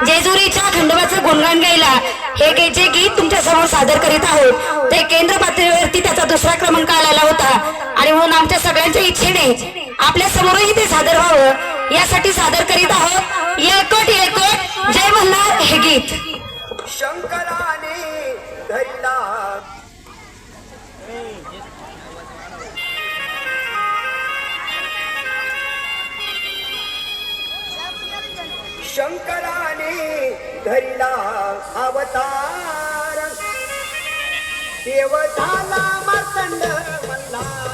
जेजुरीच्या खंडोबाचं गुणगान गायला हे जे गीत तुमच्या समोर सादर करीत आहोत ते केंद्र पातळीवरती त्याचा दुसरा क्रमांक आलेला होता आणि म्हणून आमच्या सगळ्यांच्या इच्छेने आपल्या समोरही ते सादर व्हावं यासाठी सादर करीत आहोत येळकोट येळकोट जय मल्हार हे गीत. शंकराने धरला शंकराने धरला अवतार देव झाला मार्तंड मल्हार.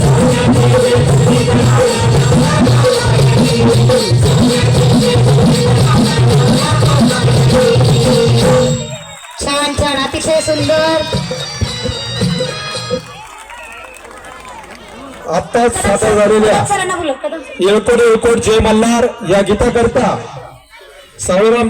Sonia छान छान, अतिशय सुंदर. आत्ताच सादर झालेल्या सरांना बोलव, कदम. येळकोट येळकोट जय मल्हार या गीताकरता सावळराम